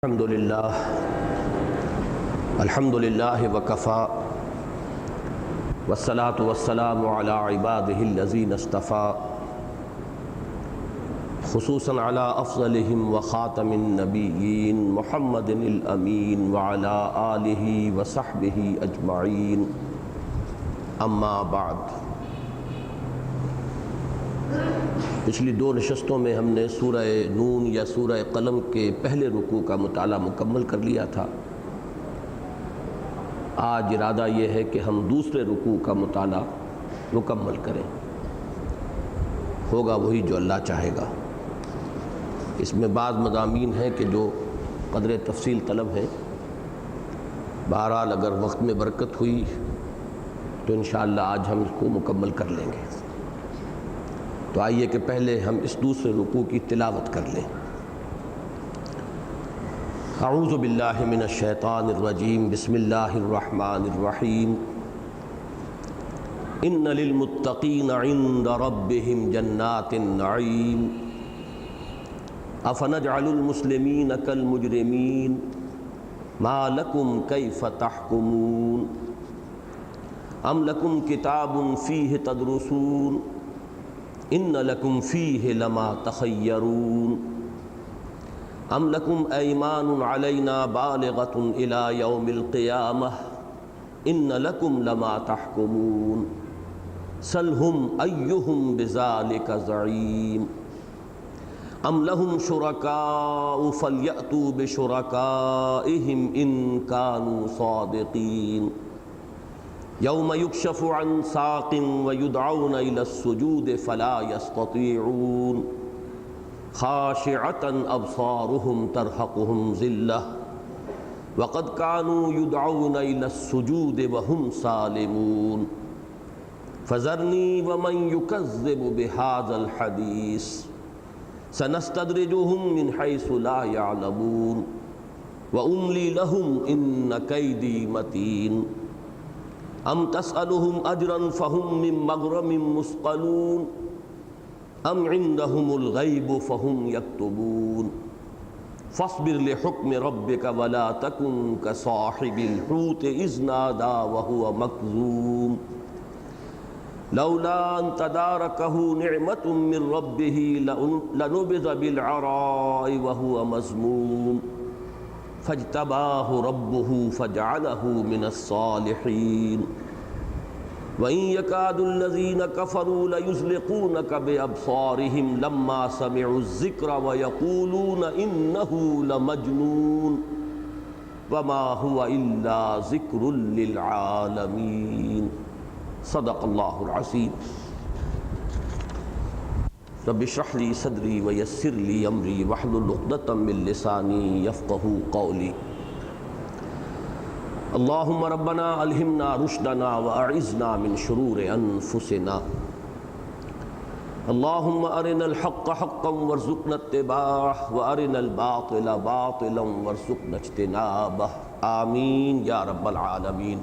الحمد للہ وکفى والصلاة والسلام علی عباده الذین اصطفى خصوصا علی افضلهم وخاتم النبیین محمد الامین وعلی آلہ وصحبہ اجمعین اما بعد۔ پچھلی دو نشستوں میں ہم نے سورہ نون یا سورہ قلم کے پہلے رکوع کا مطالعہ مکمل کر لیا تھا۔ آج ارادہ یہ ہے کہ ہم دوسرے رکوع کا مطالعہ مکمل کریں، ہوگا وہی جو اللہ چاہے گا۔ اس میں بعض مضامین ہیں کہ جو قدر تفصیل طلب ہیں، بہرحال اگر وقت میں برکت ہوئی تو انشاءاللہ آج ہم اس کو مکمل کر لیں گے۔ تو آئیے کہ پہلے ہم اس دوسرے رکوع کی تلاوت کر لیں۔ اعوذ باللہ من الشیطان الرجیم، بسم اللہ الرحمن الرحیم۔ ان للمتقین عند ربهم جنات النعیم افنجعل المسلمین کالمجرمین ما لکم کیف تحکمون ام لکم کتاب فیہ تدرسون ان لکم فیہ لما تخیرون ام لکم ایمان علینا بالغۃ الی یوم القیامہ ان لکم لما تحکمون سلہم ایہم بذالک زعیم ام لہم شرکاء فلیأتوا بشرکائہم ان کانوا صادقین یوم یکشف عن ساق ویدعون الی السجود فلا یستطیعون خاشعۃ ابصارهم ترہقهم ذلہ وقد كانوا يدعون الی السجود وهم سالمون فذرنی ومن یکذب بہذا الحدیث سنستدرجهم من حیث لا یعلمون واملی لهم ان کیدی متین ام تسألهم اجرا فهم من مغرم مثقلون ام عندهم الغیب فهم یکتبون فاصبر لحکم ربک ولا تکن کصاحب الحوت اذ نادى وهو مکظوم لولا ان تدارکہ نعمة من ربہ لنبذ بالعراء وهو مذموم فاجتباہ ربہ فجعلہ من الصالحین وَإِن يَكَادُ الَّذِينَ كَفَرُوا لَيُزْلِقُونَكَ بِأَبْصَارِهِمْ لَمَّا سَمِعُوا الذِّكْرَ وَيَقُولُونَ إِنَّهُ لَمَجْنُونٌ وَمَا هُوَ إِلَّا ذِكْرٌ لِّلْعَالَمِينَ صدق اللہ العظیم۔ رب اشرح لي صدری ویسر لي امری واحلل عقدۃ من لسانی یفقہوا قولی۔ اللہم ربنا الہمنا رشدنا واعذنا من شرور انفسنا۔ اللہم ارنا الحق حقا وارزقنا اتباعہ وارنا الباطل باطلا وارزقنا اجتنابہ، آمین یا رب العالمین۔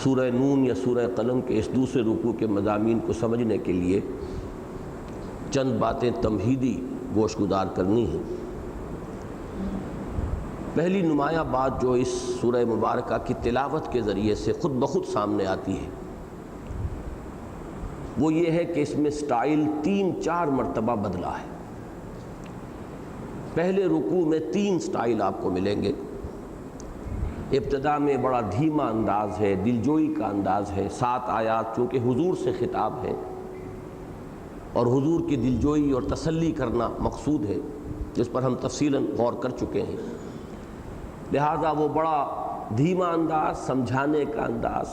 سورہ نون یا سورہ قلم کے اس دوسرے رکوع کے مضامین کو سمجھنے کے لیے چند باتیں تمہیدی گوش گزار کرنی ہیں۔ پہلی نمایاں بات جو اس سورہ مبارکہ کی تلاوت کے ذریعے سے خود بخود سامنے آتی ہے وہ یہ ہے کہ اس میں سٹائل 3-4 مرتبہ بدلا ہے۔ پہلے رکوع میں 3 سٹائل آپ کو ملیں گے۔ ابتدا میں بڑا دھیما انداز ہے، دلجوئی کا انداز ہے، 7 آیات چونکہ حضور سے خطاب ہے اور حضور کی دلجوئی اور تسلی کرنا مقصود ہے، جس پر ہم تفصیلاً غور کر چکے ہیں، لہذا وہ بڑا دھیما انداز، سمجھانے کا انداز،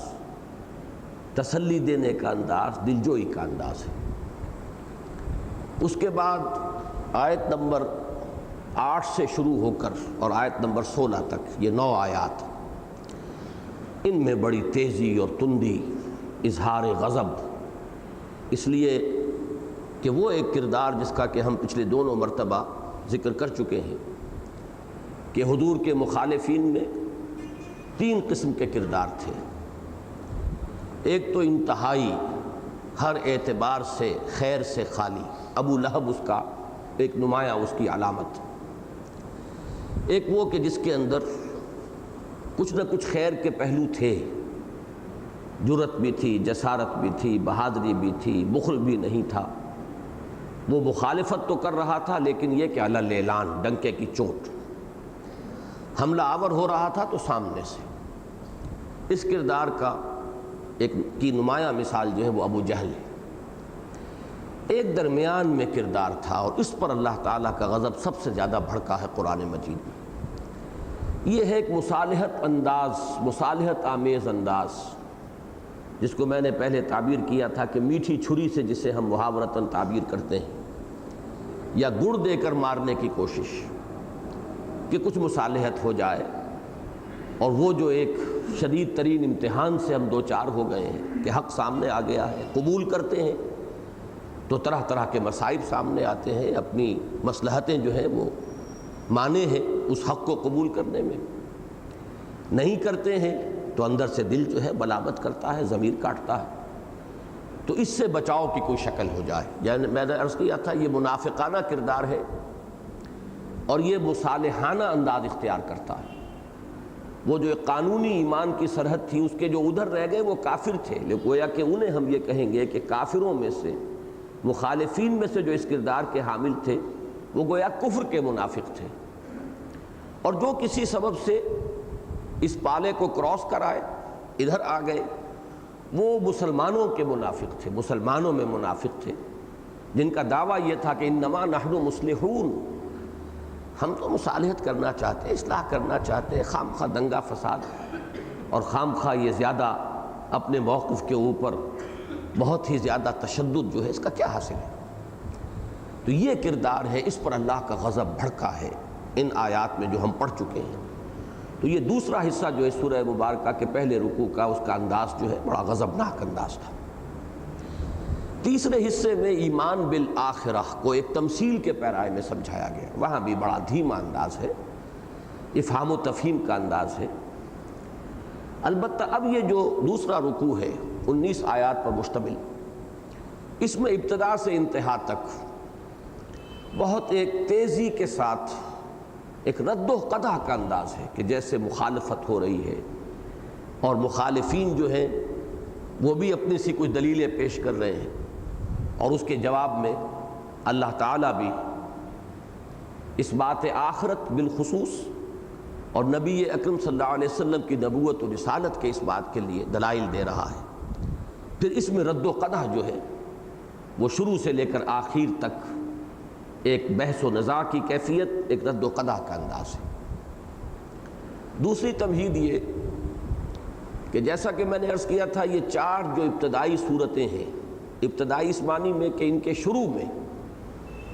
تسلی دینے کا انداز، دلجوئی کا انداز ہے۔ اس کے بعد آیت نمبر 8 سے شروع ہو کر اور آیت نمبر 16 تک یہ 9 آیات، ان میں بڑی تیزی اور تندی، اظہار غضب، اس لیے کہ وہ ایک کردار جس کا کہ ہم پچھلے دونوں مرتبہ ذکر کر چکے ہیں کہ حضور کے مخالفین میں 3 قسم کے کردار تھے۔ ایک تو انتہائی ہر اعتبار سے خیر سے خالی، ابو لہب اس کا ایک نمایاں اس کی علامت، ایک وہ کہ جس کے اندر کچھ نہ کچھ خیر کے پہلو تھے، جرأت بھی تھی، جسارت بھی تھی، بہادری بھی تھی، بخل بھی نہیں تھا۔ وہ مخالفت تو کر رہا تھا لیکن یہ کہ علی الاعلان، ڈنکے کی چوٹ، حملہ آور ہو رہا تھا تو سامنے سے۔ اس کردار کا کی نمایاں مثال جو ہے وہ ابو جہل ہے۔ ایک درمیان میں کردار تھا اور اس پر اللہ تعالیٰ کا غضب سب سے زیادہ بھڑکا ہے قرآن مجید میں۔ یہ ہے ایک مصالحت آمیز انداز، جس کو میں نے پہلے تعبیر کیا تھا کہ میٹھی چھری سے جسے ہم محاورتاً تعبیر کرتے ہیں، یا گڑ دے کر مارنے کی کوشش، کہ کچھ مصالحت ہو جائے، اور وہ جو ایک شدید ترین امتحان سے ہم دوچار ہو گئے ہیں کہ حق سامنے آ گیا ہے، قبول کرتے ہیں تو طرح طرح کے مصائب سامنے آتے ہیں، اپنی مصلحتیں جو ہیں وہ مانے ہیں اس حق کو قبول کرنے میں، نہیں کرتے ہیں تو اندر سے دل جو ہے بلامت کرتا ہے، ضمیر کاٹتا ہے۔ تو اس سے بچاؤ کی کوئی شکل ہو جائے، یعنی میں نے عرض کیا تھا یہ منافقانہ کردار ہے اور یہ مصالحانہ انداز اختیار کرتا ہے۔ وہ جو ایک قانونی ایمان کی سرحد تھی، اس کے جو ادھر رہ گئے وہ کافر تھے، لیکن گویا کہ انہیں ہم یہ کہیں گے کہ کافروں میں سے، مخالفین میں سے جو اس کردار کے حامل تھے وہ گویا کفر کے منافق تھے، اور جو کسی سبب سے اس پالے کو کراس کرائے، ادھر آ گئے، وہ مسلمانوں کے منافق تھے، مسلمانوں میں منافق تھے، جن کا دعویٰ یہ تھا کہ انما نحن مصلحون، ہم تو مصالحت کرنا چاہتے ہیں، اصلاح کرنا چاہتے ہیں، خام خواہ دنگا فساد اور خام خواہ یہ زیادہ اپنے موقف کے اوپر بہت ہی زیادہ تشدد جو ہے، اس کا کیا حاصل ہے؟ تو یہ کردار ہے، اس پر اللہ کا غضب بھڑکا ہے ان آیات میں جو ہم پڑھ چکے ہیں۔ تو یہ دوسرا حصہ جو ہے سورہ مبارکہ کے پہلے رکوع کا، اس کا انداز جو ہے بڑا غضبناک انداز تھا۔ تیسرے حصے میں ایمان بالآخرہ کو ایک تمثیل کے پیرائے میں سمجھایا گیا، وہاں بھی بڑا دھیما انداز ہے، افہام و تفہیم کا انداز ہے۔ البتہ اب یہ جو دوسرا رکوع ہے 19 آیات پر مشتمل، اس میں ابتدا سے انتہا تک بہت ایک تیزی کے ساتھ ایک رد و قدح کا انداز ہے، کہ جیسے مخالفت ہو رہی ہے اور مخالفین جو ہیں وہ بھی اپنی سی کچھ دلیلیں پیش کر رہے ہیں، اور اس کے جواب میں اللہ تعالیٰ بھی اس بات آخرت بالخصوص اور نبی اکرم صلی اللہ علیہ وسلم کی نبوت و رسالت کے اس بات کے لیے دلائل دے رہا ہے۔ پھر اس میں رد و قدح جو ہے وہ شروع سے لے کر آخر تک ایک بحث و نزاع کی کیفیت، ایک رد و قدح کا انداز ہے۔ دوسری تمہید یہ کہ جیسا کہ میں نے عرض کیا تھا، یہ چار جو ابتدائی صورتیں ہیں، ابتدائی اس معنی میں کہ ان کے شروع میں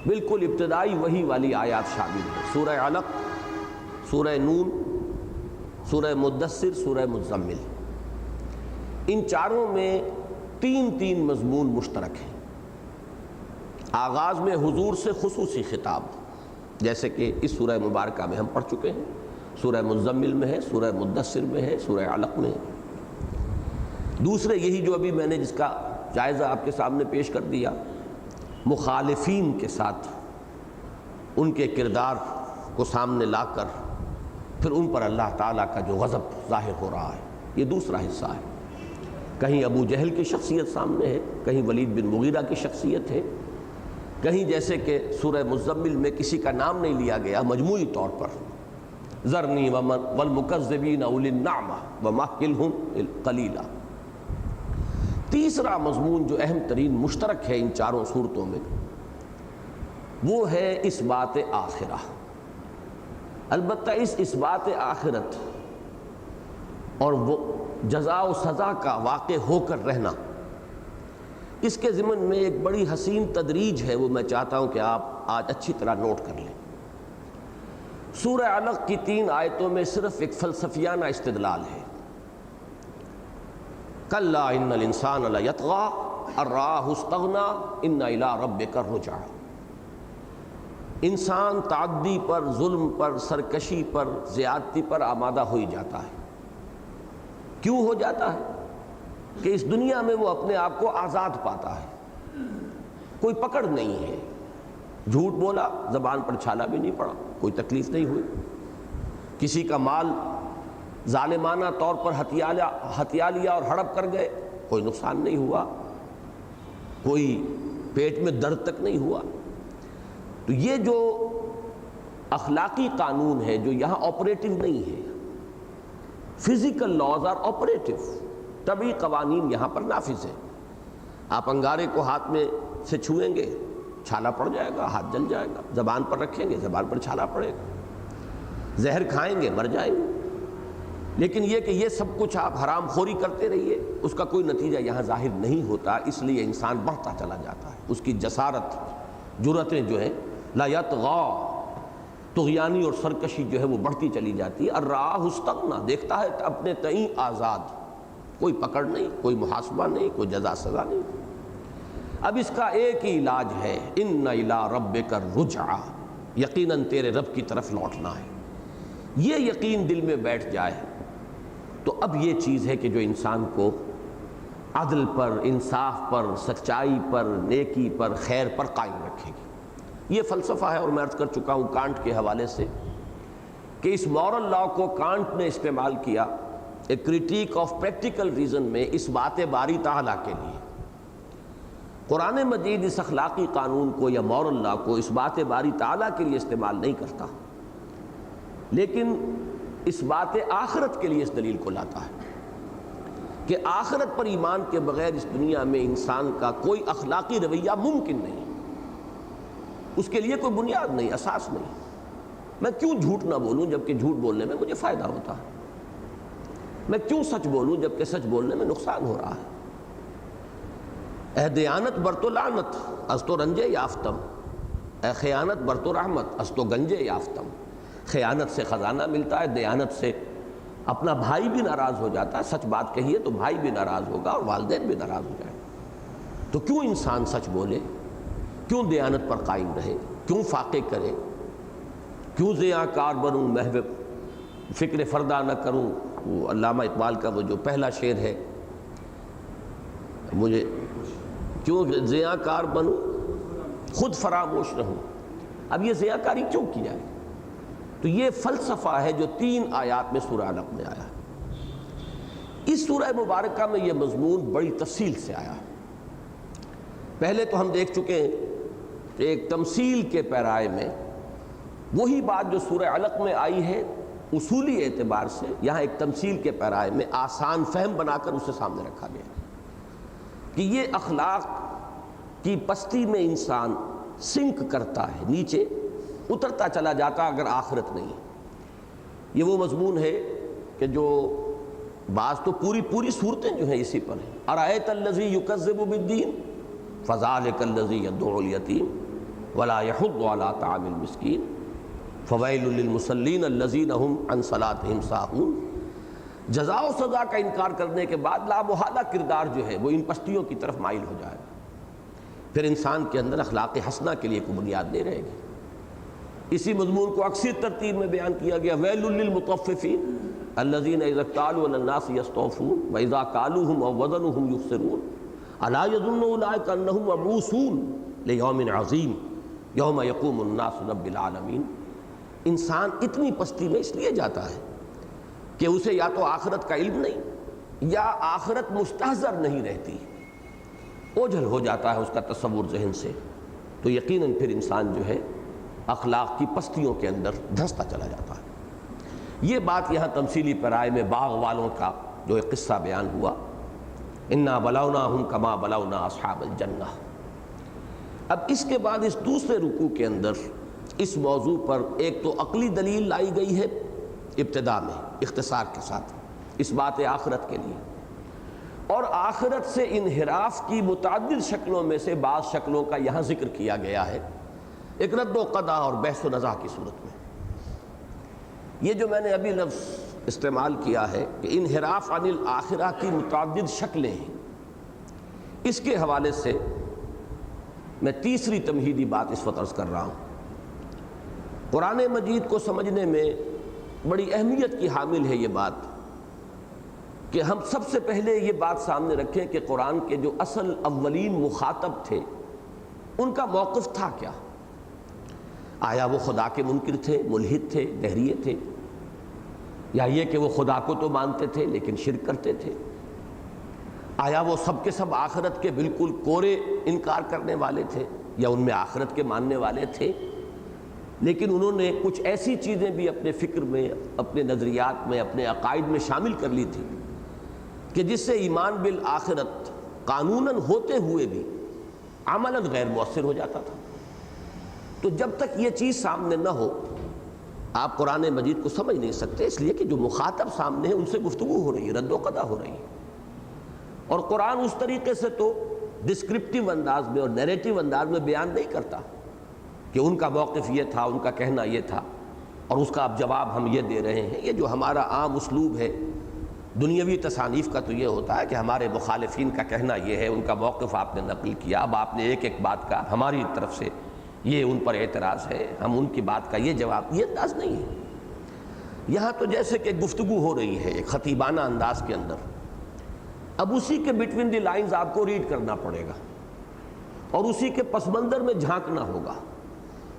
بالکل ابتدائی وحی والی آیات شامل ہیں، سورہ علق، سورہ نون، سورہ مدثر، سورہ مزمل۔ ان چاروں میں تین مضمون مشترک ہیں۔ آغاز میں حضور سے خصوصی خطاب، جیسے کہ اس سورہ مبارکہ میں ہم پڑھ چکے ہیں، سورہ مزمل میں ہے، سورہ مدثر میں ہے، سورہ علق میں ہے۔ دوسرے یہی جو ابھی میں نے جس کا جائزہ آپ کے سامنے پیش کر دیا، مخالفین کے ساتھ ان کے کردار کو سامنے لا کر پھر ان پر اللہ تعالیٰ کا جو غضب ظاہر ہو رہا ہے، یہ دوسرا حصہ ہے۔ کہیں ابو جہل کی شخصیت سامنے ہے، کہیں ولید بن مغیرہ کی شخصیت ہے، کہیں جیسے کہ سورہ مزمل میں کسی کا نام نہیں لیا گیا، مجموعی طور پر ذرنی والمکذبین اولی النعمہ ومہلہم قلیلا۔ تیسرا مضمون جو اہم ترین مشترک ہے ان چاروں صورتوں میں، وہ ہے اس بات آخرہ۔ البتہ اس بات آخرت اور وہ جزا و سزا کا واقع ہو کر رہنا، اس کے ضمن میں ایک بڑی حسین تدریج ہے، وہ میں چاہتا ہوں کہ آپ آج اچھی طرح نوٹ کر لیں۔ سورہ علق کی 3 آیتوں میں صرف ایک فلسفیانہ استدلال ہے، کلا ان الانسان لیطغی ان رآہ استغنی ان الی ربک الرجع۔ انسان تعدی پر، ظلم پر، سرکشی پر، زیادتی پر آمادہ ہو ہی جاتا ہے۔ کیوں ہو جاتا ہے؟ کہ اس دنیا میں وہ اپنے آپ کو آزاد پاتا ہے، کوئی پکڑ نہیں ہے، جھوٹ بولا، زبان پر چھالا بھی نہیں پڑا، کوئی تکلیف نہیں ہوئی۔ کسی کا مال ظالمانہ طور پر ہتھیا لیا اور ہڑپ کر گئے، کوئی نقصان نہیں ہوا، کوئی پیٹ میں درد تک نہیں ہوا۔ تو یہ جو اخلاقی قانون ہے جو یہاں آپریٹو نہیں ہے، فزیکل لاز آر آپریٹو، طبعی قوانین یہاں پر نافذ ہے۔ آپ انگارے کو ہاتھ میں سے چھوئیں گے، چھالا پڑ جائے گا، ہاتھ جل جائے گا، زبان پر رکھیں گے، زبان پر چھالا پڑے گا، زہر کھائیں گے، مر جائیں گے۔ لیکن یہ کہ یہ سب کچھ آپ حرام خوری کرتے رہیے، اس کا کوئی نتیجہ یہاں ظاہر نہیں ہوتا، اس لیے انسان بڑھتا چلا جاتا ہے، اس کی جسارت، جرأتیں جو ہے لا یطغی، طغیانی اور سرکشی جو ہے وہ بڑھتی چلی جاتی ہے۔ الرآہ استغنیٰ، دیکھتا ہے اپنے تئیں آزاد، کوئی پکڑ نہیں، کوئی محاسبہ نہیں، کوئی جزا سزا نہیں۔ اب اس کا ایک ہی علاج ہے، ان الی ربک الرجعی، یقیناً تیرے رب کی طرف لوٹنا ہے۔ یہ یقین دل میں بیٹھ جائے تو اب یہ چیز ہے کہ جو انسان کو عدل پر، انصاف پر، سچائی پر، نیکی پر، خیر پر قائم رکھے گی۔ یہ فلسفہ ہے، اور میں عرض کر چکا ہوں کانٹ کے حوالے سے کہ اس مورل لا کو کانٹ نے استعمال کیا اے کریٹیک آف پریکٹیکل ریزن میں اس بات باری تعالیٰ کے لیے۔ قرآن مجید اس اخلاقی قانون کو یا مورل لا کو اس بات باری تعالیٰ کے لیے استعمال نہیں کرتا، لیکن اس بات آخرت کے لیے اس دلیل کو لاتا ہے کہ آخرت پر ایمان کے بغیر اس دنیا میں انسان کا کوئی اخلاقی رویہ ممکن نہیں، اس کے لیے کوئی بنیاد نہیں، اساس نہیں۔ میں کیوں جھوٹ نہ بولوں جبکہ جھوٹ بولنے میں مجھے فائدہ ہوتا ہے؟ میں کیوں سچ بولوں جبکہ سچ بولنے میں نقصان ہو رہا ہے؟ اے دیانت بر تو لعنت از تو رنجے یافتم، اے خیانت بر تو رحمت از تو گنجے یافتم۔ خیانت سے خزانہ ملتا ہے، دیانت سے اپنا بھائی بھی ناراض ہو جاتا ہے، سچ بات کہیے تو بھائی بھی ناراض ہوگا اور والدین بھی ناراض ہو جائیں۔ تو کیوں انسان سچ بولے، کیوں دیانت پر قائم رہے، کیوں فاقے کرے، کیوں ضیاء کار بنوں، محو فکر فردہ نہ کروں؟ وہ علامہ اقبال کا وہ جو پہلا شعر ہے، مجھے کیوں ضیاء کار بنوں خود فراموش رہوں۔ اب یہ ضیاء کاری کیوں کی جائے؟ تو یہ فلسفہ ہے جو 3 آیات میں سورہ علق میں آیا ہے۔ اس سورہ مبارکہ میں یہ مضمون بڑی تفصیل سے آیا ہے۔ پہلے تو ہم دیکھ چکے ہیں کہ ایک تمثیل کے پیرائے میں وہی بات جو سورہ علق میں آئی ہے اصولی اعتبار سے یہاں ایک تمثیل کے پیرائے میں آسان فہم بنا کر اسے سامنے رکھا گیا کہ یہ اخلاق کی پستی میں انسان سنک کرتا ہے، نیچے اترتا چلا جاتا اگر آخرت نہیں۔ یہ وہ مضمون ہے کہ جو بعض تو پوری صورتیں جو ہیں اسی پر ہیں۔ ارأیت الذی یکذب بالدین فذلک الذی یدعو الیتیم ولا یحض علی طعام المسکین فویل للمصلین الذین هم عن صلاتهم ساہون۔ جزا و سزا کا انکار کرنے کے بعد لامحالہ کردار جو ہے وہ ان پستیوں کی طرف مائل ہو جائے گا، پھر انسان کے اندر اخلاق حسنہ کے لیے کوئی بنیاد نہیں رہے گی۔ اسی مضمون کو اکثر ترتیب میں بیان کیا گیا، ویل للمطففین الذین اذا اکتالوا علی الناس یستوفون واذا کالوہم او وزنوہم یخسرون الا یظن اولئک انہم مبعوثون لیوم عظیم یوم یقوم الناس رب العالمین۔ انسان اتنی پستی میں اس لیے جاتا ہے کہ اسے یا تو آخرت کا علم نہیں یا آخرت مستحضر نہیں رہتی، اوجھل ہو جاتا ہے اس کا تصور ذہن سے، تو یقیناً پھر انسان جو ہے اخلاق کی پستیوں کے اندر دھنستا چلا جاتا ہے۔ یہ بات یہاں تمثیلی پیرائے میں باغ والوں کا جو ایک قصہ بیان ہوا، انا بلوناہم کما بلونا اصحاب الجنہ۔ اب اس کے بعد اس دوسرے رکوع کے اندر اس موضوع پر ایک تو عقلی دلیل لائی گئی ہے ابتدا میں اختصار کے ساتھ اس بات آخرت کے لیے، اور آخرت سے انحراف کی متعدد شکلوں میں سے بعض شکلوں کا یہاں ذکر کیا گیا ہے ایک رد و قضا اور بحث و نزاع کی صورت میں۔ یہ جو میں نے ابھی لفظ استعمال کیا ہے کہ انحراف عن الآخرہ کی متعدد شکلیں ہیں، اس کے حوالے سے میں تیسری تمہیدی بات اس وقت عرض کر رہا ہوں۔ قرآن مجید کو سمجھنے میں بڑی اہمیت کی حامل ہے یہ بات کہ ہم سب سے پہلے یہ بات سامنے رکھیں کہ قرآن کے جو اصل اولین مخاطب تھے ان کا موقف تھا کیا۔ آیا وہ خدا کے منکر تھے، ملحد تھے، دہریے تھے، یا یہ کہ وہ خدا کو تو مانتے تھے لیکن شرک کرتے تھے؟ آیا وہ سب کے سب آخرت کے بالکل کورے انکار کرنے والے تھے، یا ان میں آخرت کے ماننے والے تھے لیکن انہوں نے کچھ ایسی چیزیں بھی اپنے فکر میں، اپنے نظریات میں، اپنے عقائد میں شامل کر لی تھی کہ جس سے ایمان بالآخرت قانوناً ہوتے ہوئے بھی عملاً غیر مؤثر ہو جاتا تھا؟ تو جب تک یہ چیز سامنے نہ ہو آپ قرآن مجید کو سمجھ نہیں سکتے، اس لیے کہ جو مخاطب سامنے ہے ان سے گفتگو ہو رہی ہے، رد و قضا ہو رہی ہے، اور قرآن اس طریقے سے تو ڈسکرپٹیو انداز میں اور نیریٹو انداز میں بیان نہیں کرتا کہ ان کا موقف یہ تھا، ان کا کہنا یہ تھا اور اس کا اب جواب ہم یہ دے رہے ہیں۔ یہ جو ہمارا عام اسلوب ہے دنیاوی تصانیف کا تو یہ ہوتا ہے کہ ہمارے مخالفین کا کہنا یہ ہے، ان کا موقف آپ نے نقل کیا، اب آپ نے ایک ایک بات کا ہماری طرف سے یہ ان پر اعتراض ہے، ہم ان کی بات کا یہ جواب، یہ انداز نہیں ہے۔ یہاں تو جیسے کہ گفتگو ہو رہی ہے ایک خطیبانہ انداز کے اندر، اب اسی کے بٹوین دی لائنز آپ کو ریڈ کرنا پڑے گا اور اسی کے پس منظر میں جھانکنا ہوگا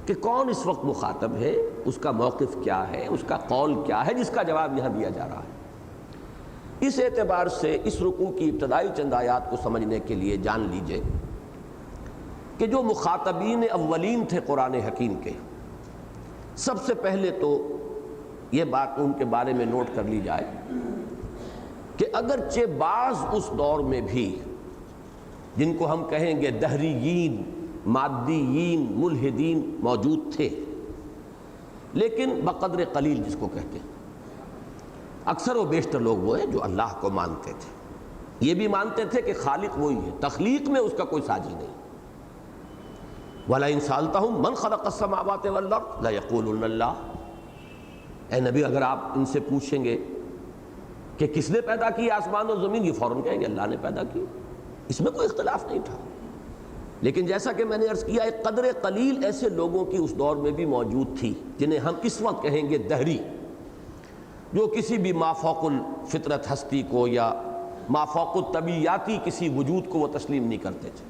کہ کون اس وقت مخاطب ہے، اس کا موقف کیا ہے، اس کا قول کیا ہے جس کا جواب یہاں دیا جا رہا ہے۔ اس اعتبار سے اس رکوع کی ابتدائی چند آیات کو سمجھنے کے لیے جان لیجئے کہ جو مخاطبین اولین تھے قرآن حکیم کے، سب سے پہلے تو یہ بات ان کے بارے میں نوٹ کر لی جائے کہ اگرچہ بعض اس دور میں بھی جن کو ہم کہیں گے دہریین، مادیین، ملحدین موجود تھے، لیکن بقدر قلیل جس کو کہتے ہیں، اکثر و بیشتر لوگ وہ ہیں جو اللہ کو مانتے تھے، یہ بھی مانتے تھے کہ خالق وہی ہے، تخلیق میں اس کا کوئی ساجی نہیں۔ وَلَئِن سَأَلْتَهُم مَّن خَلَقَ السَّمَاوَاتِ وَالْأَرْضَ لَيَقُولُنَّ اللَّهُ، اے نبی اگر آپ ان سے پوچھیں گے کہ کس نے پیدا کی آسمان و زمین، یہ فوراً کہیں گے اللہ نے پیدا کی، اس میں کوئی اختلاف نہیں تھا۔ لیکن جیسا کہ میں نے عرض کیا ایک قدر قلیل ایسے لوگوں کی اس دور میں بھی موجود تھی جنہیں ہم اس وقت کہیں گے دہری، جو کسی بھی مافوق الفطرت ہستی کو یا مافوق الطبیعیاتی کسی وجود کو وہ تسلیم نہیں کرتے تھے،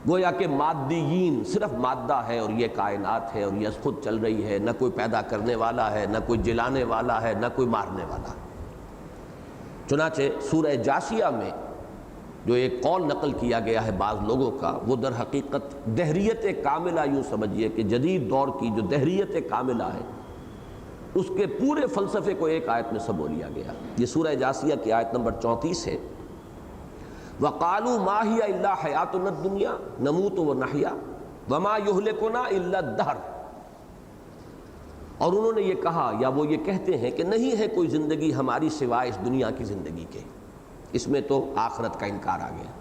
گویا کہ مادیین، صرف مادہ ہے اور یہ کائنات ہے اور یہ خود چل رہی ہے، نہ کوئی پیدا کرنے والا ہے، نہ کوئی جلانے والا ہے، نہ کوئی مارنے والا ہے۔ چنانچہ سورہ جاشیہ میں جو ایک قول نقل کیا گیا ہے بعض لوگوں کا، وہ در حقیقت دہریت کاملہ، یوں سمجھیے کہ جدید دور کی جو دہریت کاملہ ہے اس کے پورے فلسفے کو ایک آیت میں سمو لیا گیا۔ یہ سورہ جاشیہ کی آیت نمبر 34 ہے، وَقَالُوا مَا هِيَ إِلَّا حَيَاتُنَا الدُّنْيَا نَمُوتُ وَنَحْيَا وَمَا يُهْلِكُنَا إِلَّا الدَّهْرُ، اور انہوں نے یہ کہا یا وہ یہ کہتے ہیں کہ نہیں ہے کوئی زندگی ہماری سوائے اس دنیا کی زندگی کے، اس میں تو آخرت کا انکار آ گیا۔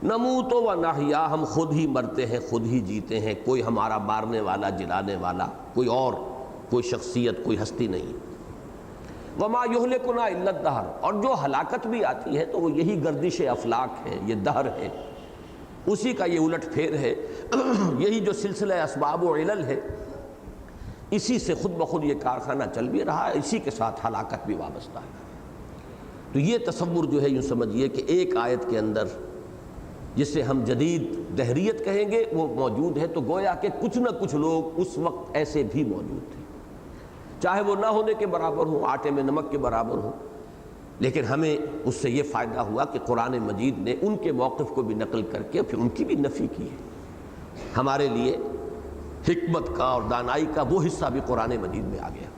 نموت و نحیا، ہم خود ہی مرتے ہیں، خود ہی جیتے ہیں، کوئی ہمارا مارنے والا، جلانے والا، کوئی اور کوئی شخصیت، کوئی ہستی نہیں۔ وما یہلکنا الا الدہر، اور جو ہلاکت بھی آتی ہے تو وہ یہی گردش افلاک ہے، یہ دہر ہے، اسی کا یہ الٹ پھیر ہے، یہی جو سلسلہ اسباب و علل ہے، اسی سے خود بخود یہ کارخانہ چل بھی رہا ہے، اسی کے ساتھ ہلاکت بھی وابستہ ہے۔ تو یہ تصور جو ہے یوں سمجھیے کہ ایک آیت کے اندر جسے ہم جدید دہریت کہیں گے وہ موجود ہے، تو گویا کہ کچھ نہ کچھ لوگ اس وقت ایسے بھی موجود تھے، چاہے وہ نہ ہونے کے برابر ہوں، آٹے میں نمک کے برابر ہوں، لیکن ہمیں اس سے یہ فائدہ ہوا کہ قرآن مجید نے ان کے موقف کو بھی نقل کر کے پھر ان کی بھی نفی کی ہے۔ ہمارے لیے حکمت کا اور دانائی کا وہ حصہ بھی قرآن مجید میں آ گیا۔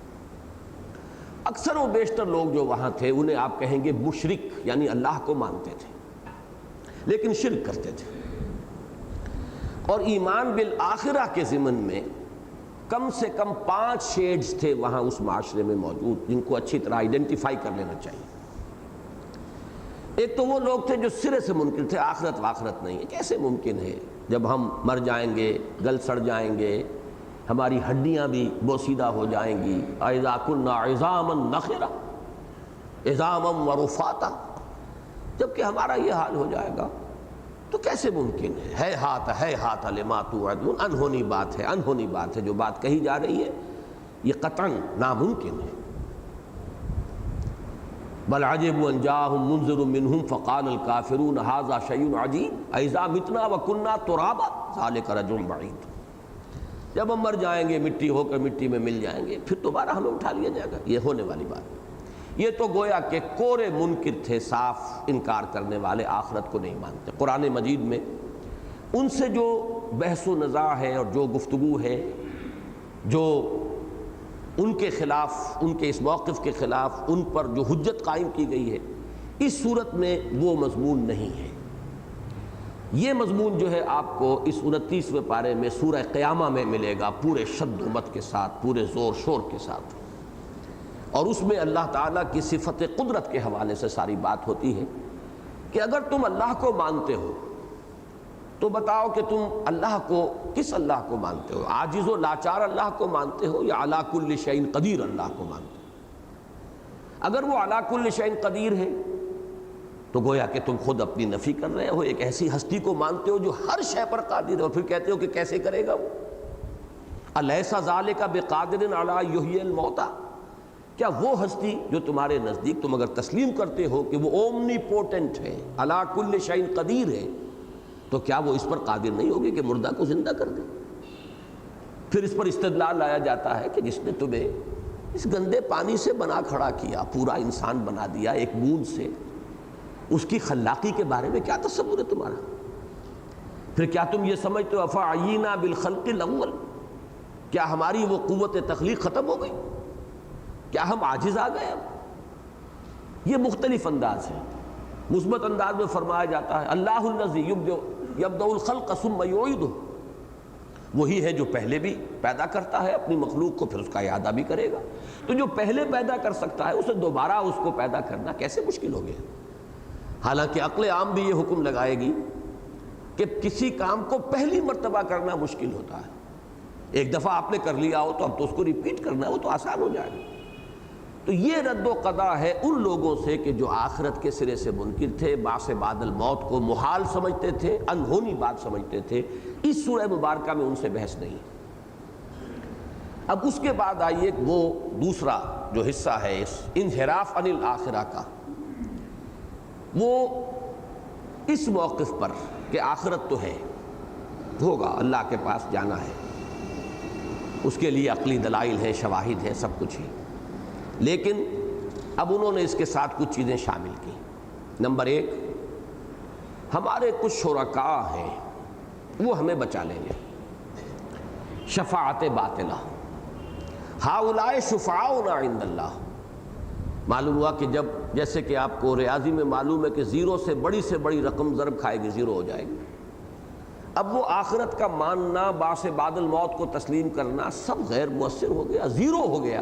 اکثر و بیشتر لوگ جو وہاں تھے انہیں آپ کہیں گے مشرک، یعنی اللہ کو مانتے تھے لیکن شرک کرتے تھے، اور ایمان بالآخرہ کے ضمن میں کم سے کم 5 شیڈز تھے وہاں اس معاشرے میں موجود، جن کو اچھی طرح آئیڈینٹیفائی کر لینا چاہیے۔ ایک تو وہ لوگ تھے جو سرے سے منکر تھے، آخرت واخرت نہیں ہے، کیسے ممکن ہے جب ہم مر جائیں گے، گل سڑ جائیں گے، ہماری ہڈیاں بھی بوسیدہ ہو جائیں گی، اذا كنا عظاما نخرا عظاما ورفاتا، جب کہ ہمارا یہ حال ہو جائے گا تو کیسے ممکن ہے ہاتھ لما توعدون، انہونی بات ہے، انہونی بات ہے، جو بات کہی جا رہی ہے یہ قطعاً ناممکن ہے۔ بل عجبوا ان جاءهم منذر منهم فقال الكافرون هذا شيء عجيب اذا متنا وكنا ترابا ذلك رجع بعيد۔ جب ہم مر جائیں گے مٹی ہو کر مٹی میں مل جائیں گے پھر دوبارہ ہمیں اٹھا لیا جائے گا، یہ ہونے والی بات۔ یہ تو گویا کہ کورے منکر تھے، صاف انکار کرنے والے، آخرت کو نہیں مانتے۔ قرآن مجید میں ان سے جو بحث و نزاع ہے اور جو گفتگو ہے، جو ان کے خلاف، ان کے اس موقف کے خلاف ان پر جو حجت قائم کی گئی ہے، اس صورت میں وہ مضمون نہیں ہے۔ یہ مضمون جو ہے آپ کو اس 29ویں پارے میں سورہ قیامہ میں ملے گا، پورے شد و مت کے ساتھ، پورے زور شور کے ساتھ، اور اس میں اللہ تعالیٰ کی صفت قدرت کے حوالے سے ساری بات ہوتی ہے کہ اگر تم اللہ کو مانتے ہو تو بتاؤ کہ تم اللہ کو، کس اللہ کو مانتے ہو؟ عاجز و لاچار اللہ کو مانتے ہو یا علی کل شیء قدیر اللہ کو مانتے ہو؟ اگر وہ علی کل شیء قدیر ہے تو گویا کہ تم خود اپنی نفی کر رہے ہو، ایک ایسی ہستی کو مانتے ہو جو ہر شے پر قادر ہے، اور پھر کہتے ہو کہ کیسے کرے گا وہ؟ الیس ذالک بقادر علی یحیی الموتى، کیا وہ ہستی جو تمہارے نزدیک تم اگر تسلیم کرتے ہو کہ وہ اومنی پوٹنٹ ہے، علی کل شیء قدیر ہے، تو کیا وہ اس پر قادر نہیں ہوگی کہ مردہ کو زندہ کر دے؟ پھر اس پر استدلال لایا جاتا ہے کہ جس نے تمہیں اس گندے پانی سے بنا کھڑا کیا، پورا انسان بنا دیا ایک بوند سے، اس کی خلاقی کے بارے میں کیا تصور ہے تمہارا؟ پھر کیا تم یہ سمجھتے ہو افعینا بالخلق الاول، کیا ہماری وہ قوت تخلیق ختم ہو گئی؟ کیا ہم عاجز آ گئے اب؟ یہ مختلف انداز ہے۔ مثبت انداز میں فرمایا جاتا ہے اللہ الذی یبدأ الخلق ثم یعیدہ، وہی ہے جو پہلے بھی پیدا کرتا ہے اپنی مخلوق کو، پھر اس کا اعادہ بھی کرے گا۔ تو جو پہلے پیدا کر سکتا ہے اسے دوبارہ اس کو پیدا کرنا کیسے مشکل ہو گیا؟ حالانکہ عقل عام بھی یہ حکم لگائے گی کہ کسی کام کو پہلی مرتبہ کرنا مشکل ہوتا ہے، ایک دفعہ آپ نے کر لیا ہو تو اب تو اس کو ریپیٹ کرنا وہ تو آسان ہو جائے گا۔ تو یہ رد و قضا ہے ان لوگوں سے کہ جو آخرت کے سرے سے منکر تھے، بعث بعد الموت کو محال سمجھتے تھے، انہونی بات سمجھتے تھے۔ اس سورہ مبارکہ میں ان سے بحث نہیں۔ اب اس کے بعد آئیے وہ دوسرا جو حصہ ہے اس انحراف عن الآخرہ کا، وہ اس موقف پر کہ آخرت تو ہے، ہوگا، اللہ کے پاس جانا ہے، اس کے لیے عقلی دلائل ہیں، شواہد ہیں، سب کچھ ہے، لیکن اب انہوں نے اس کے ساتھ کچھ چیزیں شامل کی۔ نمبر 1، ہمارے کچھ شرکاء ہیں وہ ہمیں بچا لیں گے، شفاعت باطلہ، ہؤلاء شفعاؤنا عند اللہ۔ معلوم ہوا کہ جب، جیسے کہ آپ کو ریاضی میں معلوم ہے کہ زیرو سے بڑی رقم ضرب کھائے گی، زیرو ہو جائے گی۔ اب وہ آخرت کا ماننا، بعث بعد الموت کو تسلیم کرنا سب غیر مؤثر ہو گیا، زیرو ہو گیا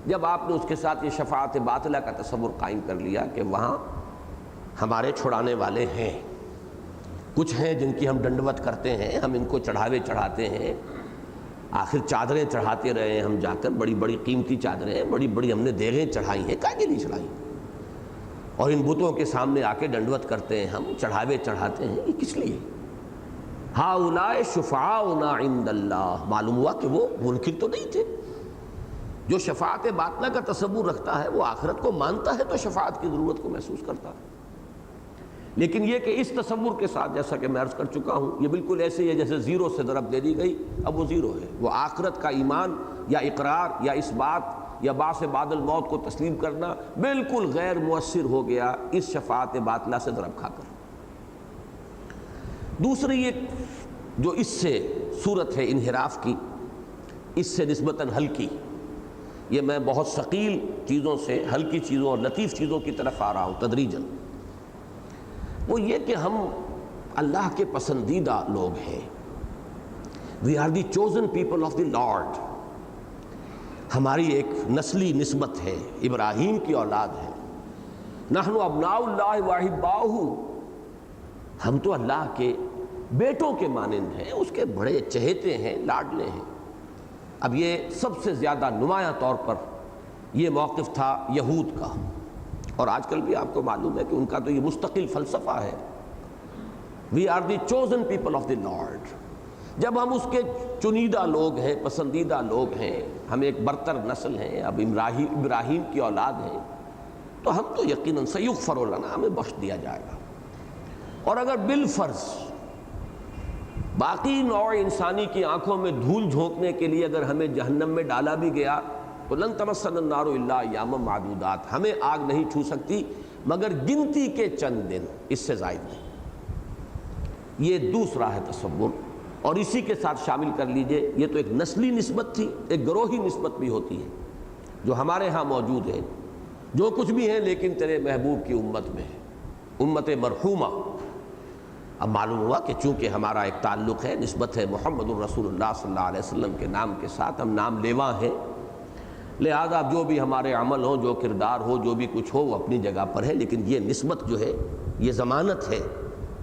جب آپ نے اس کے ساتھ یہ شفاعت باطلہ کا تصور قائم کر لیا کہ وہاں ہمارے چھڑانے والے ہیں، کچھ ہیں جن کی ہم ڈنڈوت کرتے ہیں، ہم ان کو چڑھاوے چڑھاتے ہیں، آخر چادریں چڑھاتے رہے ہیں ہم جا کر، بڑی بڑی قیمتی چادریں، بڑی بڑی ہم نے دیگیں چڑھائی ہیں، کائیں کے نہیں چڑھائی، اور ان بتوں کے سامنے آ کے ڈنڈوت کرتے ہیں، ہم چڑھاوے چڑھاتے ہیں، یہ کس لیے؟ ہؤلاء شفعاؤنا عند اللہ۔ معلوم ہوا کہ وہ منکر تو نہیں تھے۔ جو شفاعت باطلہ کا تصور رکھتا ہے وہ آخرت کو مانتا ہے تو شفاعت کی ضرورت کو محسوس کرتا ہے، لیکن یہ کہ اس تصور کے ساتھ، جیسا کہ میں عرض کر چکا ہوں، یہ بالکل ایسے ہی ہے جیسے زیرو سے ضرب دے دی گئی، اب وہ زیرو ہے۔ وہ آخرت کا ایمان یا اقرار یا اس بات یا بعث بعد الموت کو تسلیم کرنا بالکل غیر مؤثر ہو گیا اس شفاعت باطلہ سے ضرب کھا کر۔ دوسری ایک جو اس سے صورت ہے انحراف کی، اس سے نسبتاً ہلکی، یہ میں بہت ثقیل چیزوں سے ہلکی چیزوں اور لطیف چیزوں کی طرف آ رہا ہوں تدریجاً، وہ یہ کہ ہم اللہ کے پسندیدہ لوگ ہیں، we are the chosen people of the lord, ہماری ایک نسلی نسبت ہے، ابراہیم کی اولاد ہے، نحن ابناء اللہ واحباؤہ، ہم تو اللہ کے بیٹوں کے مانند ہیں، اس کے بڑے چہیتے ہیں، لاڈلے ہیں۔ اب یہ سب سے زیادہ نمایاں طور پر یہ موقف تھا یہود کا، اور آج کل بھی آپ کو معلوم ہے کہ ان کا تو یہ مستقل فلسفہ ہے، we are the chosen people of the lord. جب ہم اس کے چنیدہ لوگ ہیں، پسندیدہ لوگ ہیں، ہم ایک برتر نسل ہیں، اب ابراہیم کی اولاد ہیں، تو ہم تو یقیناً سیغفر لنا، ہمیں بخش دیا جائے گا۔ اور اگر بالفرض باقی نوع انسانی کی آنکھوں میں دھول جھونکنے کے لیے اگر ہمیں جہنم میں ڈالا بھی گیا تو لن تمسنا النار الا ایاما معدودات، ہمیں آگ نہیں چھو سکتی مگر گنتی کے چند دن، اس سے زائد نہیں۔ یہ دوسرا ہے تصور، اور اسی کے ساتھ شامل کر لیجئے یہ تو ایک نسلی نسبت تھی، ایک گروہی نسبت بھی ہوتی ہے جو ہمارے ہاں موجود ہے، جو کچھ بھی ہے لیکن تیرے محبوب کی امت میں ہے، امت مرحومہ۔ اب معلوم ہوا کہ چونکہ ہمارا ایک تعلق ہے، نسبت ہے محمد الرسول اللہ صلی اللہ علیہ وسلم کے نام کے ساتھ، ہم نام لیوا ہیں، لہذا جو بھی ہمارے عمل ہوں، جو کردار ہو، جو بھی کچھ ہو وہ اپنی جگہ پر ہے، لیکن یہ نسبت جو ہے یہ ضمانت ہے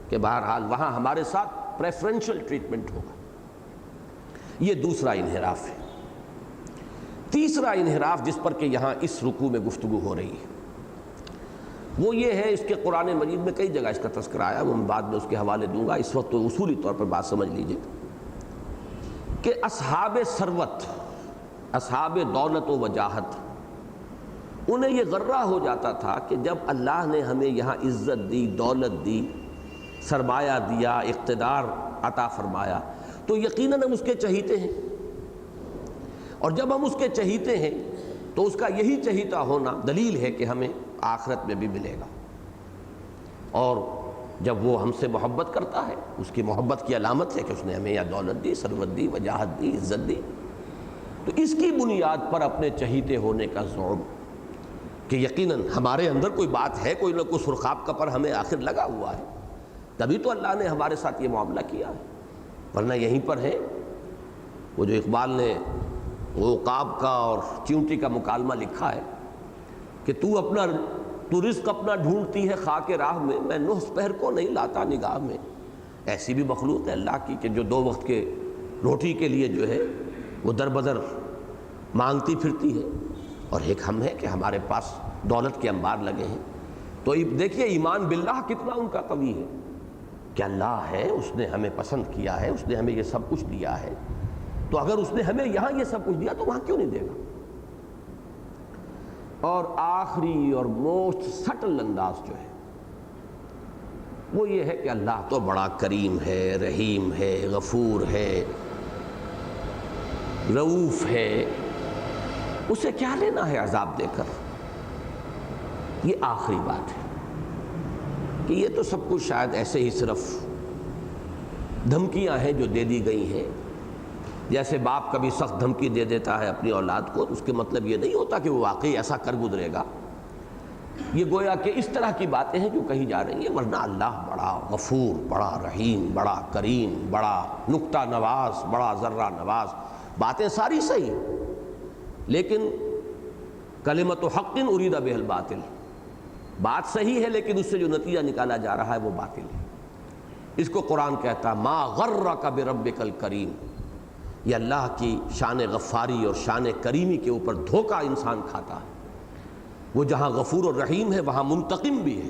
کہ بہرحال وہاں ہمارے ساتھ پریفرنشل ٹریٹمنٹ ہوگا۔ یہ دوسرا انحراف ہے۔ تیسرا انحراف جس پر کہ یہاں اس رکوع میں گفتگو ہو رہی ہے وہ یہ ہے، اس کے قرآن مجید میں کئی جگہ اس کا تذکرہ آیا، وہ میں بعد میں اس کے حوالے دوں گا، اس وقت تو اصولی طور پر بات سمجھ لیجئے کہ اصحاب ثروت، اصحاب دولت و وجاہت، انہیں یہ غرہ ہو جاتا تھا کہ جب اللہ نے ہمیں یہاں عزت دی، دولت دی، سرمایہ دیا، اقتدار عطا فرمایا تو یقیناً ہم اس کے چہیتے ہیں، اور جب ہم اس کے چہیتے ہیں تو اس کا یہی چہیتا ہونا دلیل ہے کہ ہمیں آخرت میں بھی ملے گا، اور جب وہ ہم سے محبت کرتا ہے اس کی محبت کی علامت ہے کہ اس نے ہمیں یا دولت دی، ثروت دی، وجاہت دی، عزت دی، تو اس کی بنیاد پر اپنے چہیتے ہونے کا زعم کہ یقیناً ہمارے اندر کوئی بات ہے، کوئی نہ کوئی سرخاب کا پر ہمیں آخر لگا ہوا ہے، تبھی تو اللہ نے ہمارے ساتھ یہ معاملہ کیا ہے، ورنہ یہیں پر ہے وہ جو اقبال نے وہ عقاب کا اور چیونٹی کا مکالمہ لکھا ہے کہ تو رزق اپنا ڈھونڈتی ہے خاک راہ میں نہ پہر کو نہیں لاتا نگاہ میں۔ ایسی بھی مخلوق ہے اللہ کی کہ جو 2 وقت کے روٹی کے لیے جو ہے وہ در بدر مانگتی پھرتی ہے، اور ایک ہم ہے کہ ہمارے پاس دولت کے انبار لگے ہیں۔ تو دیکھیے ایمان باللہ کتنا ان کا قوی ہے کہ اللہ ہے، اس نے ہمیں پسند کیا ہے، اس نے ہمیں یہ سب کچھ دیا ہے، تو اگر اس نے ہمیں یہاں یہ سب کچھ دیا تو وہاں کیوں نہیں دے گا۔ اور آخری اور موسٹ سٹل انداز جو ہے وہ یہ ہے کہ اللہ تو بڑا کریم ہے، رحیم ہے، غفور ہے، رؤوف ہے، اسے کیا لینا ہے عذاب دے کر۔ یہ آخری بات ہے کہ یہ تو سب کچھ شاید ایسے ہی صرف دھمکیاں ہیں جو دے دی گئی ہیں، جیسے باپ کبھی سخت دھمکی دے دیتا ہے اپنی اولاد کو، اس کے مطلب یہ نہیں ہوتا کہ وہ واقعی ایسا کر گزرے گا، یہ گویا کہ اس طرح کی باتیں ہیں جو کہی جا رہی ہیں، ورنہ اللہ بڑا غفور، بڑا رحیم، بڑا کریم، بڑا نکتہ نواز، بڑا ذرہ نواز، باتیں ساری صحیح، لیکن کلمۃ حق ارید بہ الباطل، بات صحیح ہے لیکن اس سے جو نتیجہ نکالا جا رہا ہے وہ باطل ہے۔ اس کو قرآن کہتا ہے ما غرک بربک الکریم، یہ اللہ کی شان غفاری اور شان کریمی کے اوپر دھوکہ انسان کھاتا ہے۔ وہ جہاں غفور اور رحیم ہے وہاں منتقم بھی ہے،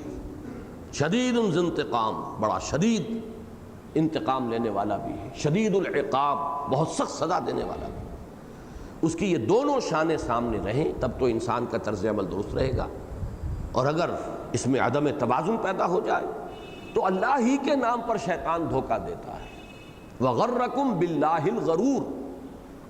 شدید ذو انتقام، بڑا شدید انتقام لینے والا بھی ہے، شدید العقاب، بہت سخت سزا دینے والا بھی۔ اس کی یہ دونوں شانیں سامنے رہیں تب تو انسان کا طرز عمل درست رہے گا، اور اگر اس میں عدم توازن پیدا ہو جائے تو اللہ ہی کے نام پر شیطان دھوکہ دیتا ہے۔ وَغَرَّكُمْ بِاللَّهِ الْغَرُورُ،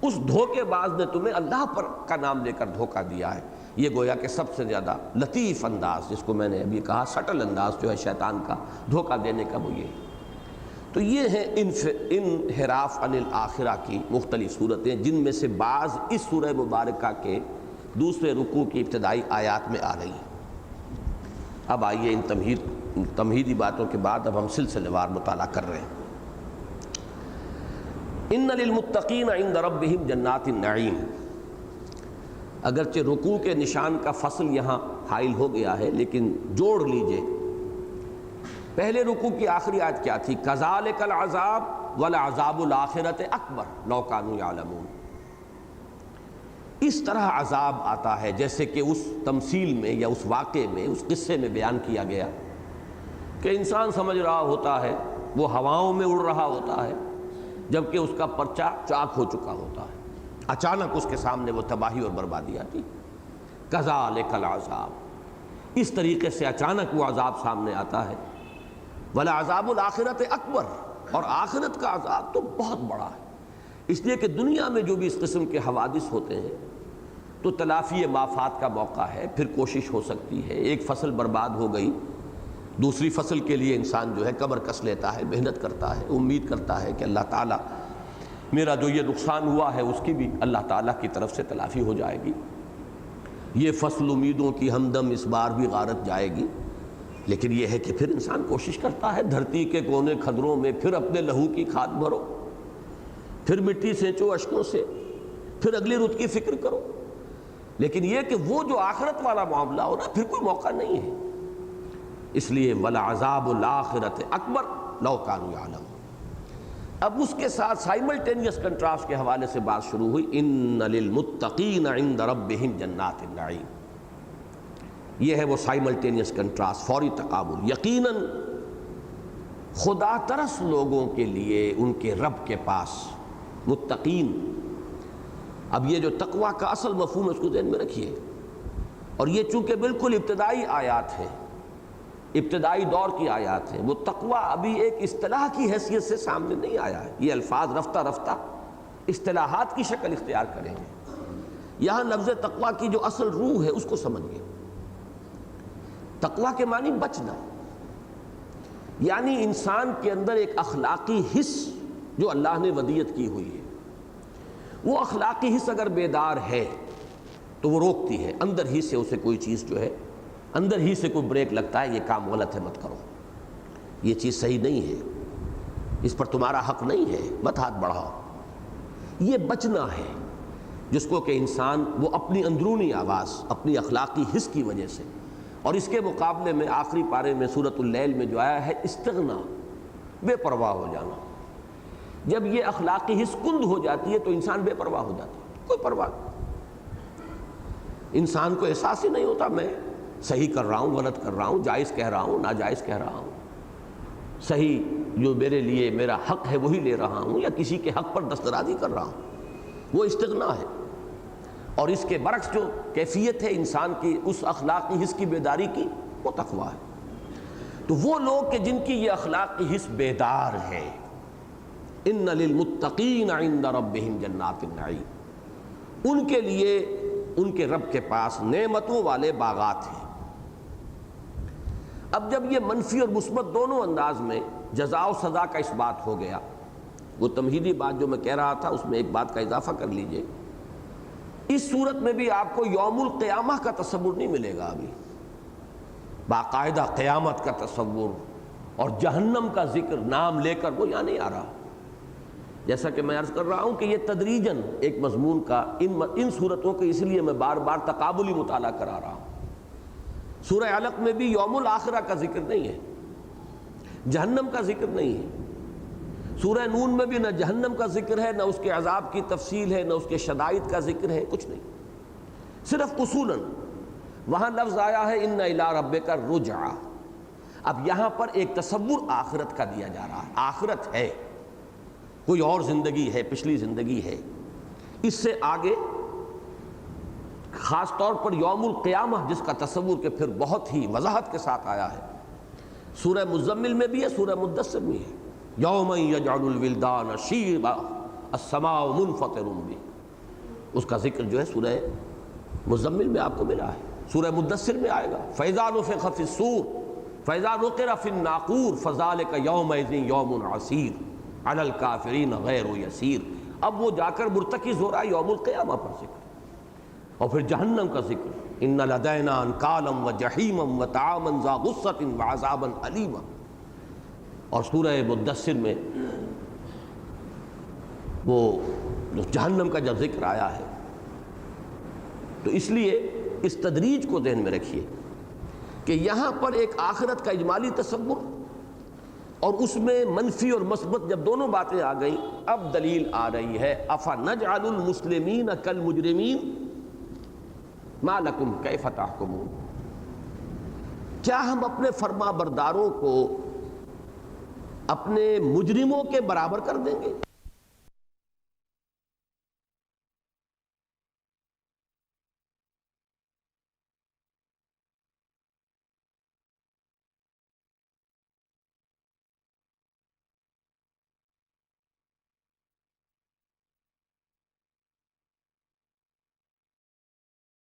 اس دھوکے باز نے تمہیں اللہ پر کا نام لے کر دھوکہ دیا ہے۔ یہ گویا کہ سب سے زیادہ لطیف انداز، جس کو میں نے ابھی کہا سٹل انداز جو ہے شیطان کا دھوکہ دینے کا، وہ یہ ہے۔ تو یہ ہیں انحراف عن الآخرہ کی مختلف صورتیں، جن میں سے بعض اس سورہ مبارکہ کے دوسرے رکوع کی ابتدائی آیات میں آ رہی ہیں۔ اب آئیے ان تمہیدی باتوں کے بعد اب ہم سلسلے وار مطالعہ کر رہے ہیں۔ ان للمتقین عند ربہم جنات النعیم، اگرچہ رکوع کے نشان کا فصل یہاں حائل ہو گیا ہے لیکن جوڑ لیجئے، پہلے رکوع کی آخری آیت کیا تھی؟ کذالک العذاب ولعذاب الآخرۃ اکبر لو کانوا یعلمون، اس طرح عذاب آتا ہے جیسے کہ اس تمثیل میں یا اس واقعے میں، اس قصے میں بیان کیا گیا کہ انسان سمجھ رہا ہوتا ہے وہ ہواؤں میں اڑ رہا ہوتا ہے جبکہ اس کا پرچہ چاک ہو چکا ہوتا ہے، اچانک اس کے سامنے وہ تباہی اور بربادی آتی۔ کذالک العذاب، اس طریقے سے اچانک وہ عذاب سامنے آتا ہے۔ ولعذاب الآخرۃ اکبر، اور آخرت کا عذاب تو بہت بڑا ہے، اس لیے کہ دنیا میں جو بھی اس قسم کے حوادث ہوتے ہیں تو تلافی مافات کا موقع ہے، پھر کوشش ہو سکتی ہے۔ ایک فصل برباد ہو گئی، دوسری فصل کے لیے انسان جو ہے کمر کس لیتا ہے، محنت کرتا ہے، امید کرتا ہے کہ اللہ تعالیٰ میرا جو یہ نقصان ہوا ہے اس کی بھی اللہ تعالیٰ کی طرف سے تلافی ہو جائے گی، یہ فصل امیدوں کی ہمدم اس بار بھی غارت جائے گی۔ لیکن یہ ہے کہ پھر انسان کوشش کرتا ہے، دھرتی کے کونے کھدروں میں پھر اپنے لہو کی کھاد بھرو، پھر مٹی سینچو اشکوں سے، پھر اگلی رت کی فکر کرو۔ لیکن یہ کہ وہ جو آخرت والا معاملہ ہو نا، پھر کوئی موقع نہیں ہے۔ اس لیے وَلَعَذَابُ الْآخِرَةِ أَكْبَرُ لَوْ كَانُوا يَعْلَمُونَ۔ اب اس کے ساتھ سائملٹینیس کنٹراسٹ کے حوالے سے بات شروع ہوئی، إِنَّ لِلْمُتَّقِينَ عِندَ رَبِّهِمْ جَنَّاتِ النَّعِيمِ۔ یہ ہے وہ سائملٹینیس کنٹراسٹ، فوری تقابل۔ یقیناً خدا ترس لوگوں کے لیے ان کے رب کے پاس متقین۔ اب یہ جو تقوی کا اصل مفہوم ہے اس کو ذہن میں رکھیے، اور یہ چونکہ بالکل ابتدائی آیات ہیں، ابتدائی دور کی آیات ہیں، وہ تقوی ابھی ایک اصطلاح کی حیثیت سے سامنے نہیں آیا ہے۔ یہ الفاظ رفتہ رفتہ اصطلاحات کی شکل اختیار کریں گے۔ یہاں لفظ تقوی کی جو اصل روح ہے اس کو سمجھیے۔ تقوی کے معنی بچنا، یعنی انسان کے اندر ایک اخلاقی حس جو اللہ نے ودیت کی ہوئی ہے، وہ اخلاقی حس اگر بیدار ہے تو وہ روکتی ہے، اندر ہی سے اسے کوئی چیز جو ہے، اندر ہی سے کوئی بریک لگتا ہے، یہ کام غلط ہے مت کرو، یہ چیز صحیح نہیں ہے، اس پر تمہارا حق نہیں ہے، مت ہاتھ بڑھاؤ۔ یہ بچنا ہے جس کو کہ انسان وہ اپنی اندرونی آواز، اپنی اخلاقی حس کی وجہ سے، اور اس کے مقابلے میں آخری پارے میں سورۃ اللیل میں جو آیا ہے استغنا، بے پرواہ ہو جانا۔ جب یہ اخلاقی حس کند ہو جاتی ہے تو انسان بے پرواہ ہو جاتا ہے، کوئی پرواہ نہیں، انسان کو احساس ہی نہیں ہوتا میں صحیح کر رہا ہوں، غلط کر رہا ہوں، جائز کہہ رہا ہوں، ناجائز کہہ رہا ہوں، صحیح جو میرے لیے میرا حق ہے وہی لے رہا ہوں یا کسی کے حق پر دسترازی کر رہا ہوں، وہ استغنا ہے۔ اور اس کے برعکس جو کیفیت ہے انسان کی اس اخلاقی حس کی بیداری کی، وہ تقویٰ ہے۔ تو وہ لوگ کہ جن کی یہ اخلاقی حس بیدار ہے، ان للمتقین عند ربہم جنات النعیم، ان کے لیے ان کے رب کے پاس نعمتوں والے باغات ہیں۔ اب جب یہ منفی اور مثبت دونوں انداز میں جزا و سزا کا اس بات ہو گیا، وہ تمہیدی بات جو میں کہہ رہا تھا اس میں ایک بات کا اضافہ کر لیجئے، اس صورت میں بھی آپ کو یوم القیامہ کا تصور نہیں ملے گا، ابھی باقاعدہ قیامت کا تصور اور جہنم کا ذکر نام لے کر وہ یہاں نہیں آ رہا۔ جیسا کہ میں عرض کر رہا ہوں کہ یہ تدریجاً ایک مضمون کا ان صورتوں کے، اس لیے میں بار بار تقابلی مطالعہ کرا رہا ہوں۔ سورہ علق میں بھی یوم الآخرہ کا ذکر نہیں ہے، جہنم کا ذکر نہیں ہے۔ سورہ نون میں بھی نہ جہنم کا ذکر ہے، نہ اس کے عذاب کی تفصیل ہے، نہ اس کے شدائد کا ذکر ہے، کچھ نہیں، صرف اصولاً وہاں لفظ آیا ہے ان الی ربک الرجعی۔ اب یہاں پر ایک تصور آخرت کا دیا جا رہا ہے، آخرت ہے، کوئی اور زندگی ہے، پچھلی زندگی ہے۔ اس سے آگے خاص طور پر یوم القیامہ جس کا تصور کہ پھر بہت ہی وضاحت کے ساتھ آیا ہے، سورہ مزمل میں بھی ہے، سورہ مدثر میں ہے، یوم یجعل الولدان شیبا السماء منفطر بہ، اس کا ذکر جو ہے سورہ مزمل میں آپ کو ملا ہے، سورہ مدثر میں آئے گا فاذا نفخ فی الصور فاذا نقر فی الناقور فذلک یومئذ یوم عسیر علی الکافرین غیر یسیر۔ اب وہ جا کر مرتکز ہو رہا ہے یوم القیامہ پر ذکر، اور پھر جہنم کا ذکر، ان لدینا انکالا وجحیما وطعاما ذا غصۃ وعذابا الیما۔ اور سورہ مدثر میں وہ جہنم کا جب ذکر آیا ہے، تو اس لیے اس تدریج کو ذہن میں رکھیے کہ یہاں پر ایک آخرت کا اجمالی تصور اور اس میں منفی اور مثبت جب دونوں باتیں آ گئیں، اب دلیل آ رہی ہے افنجعل المسلمین کالمجرمین ما لکم کیف تحکمون، کیا ہم اپنے فرما برداروں کو اپنے مجرموں کے برابر کر دیں گے؟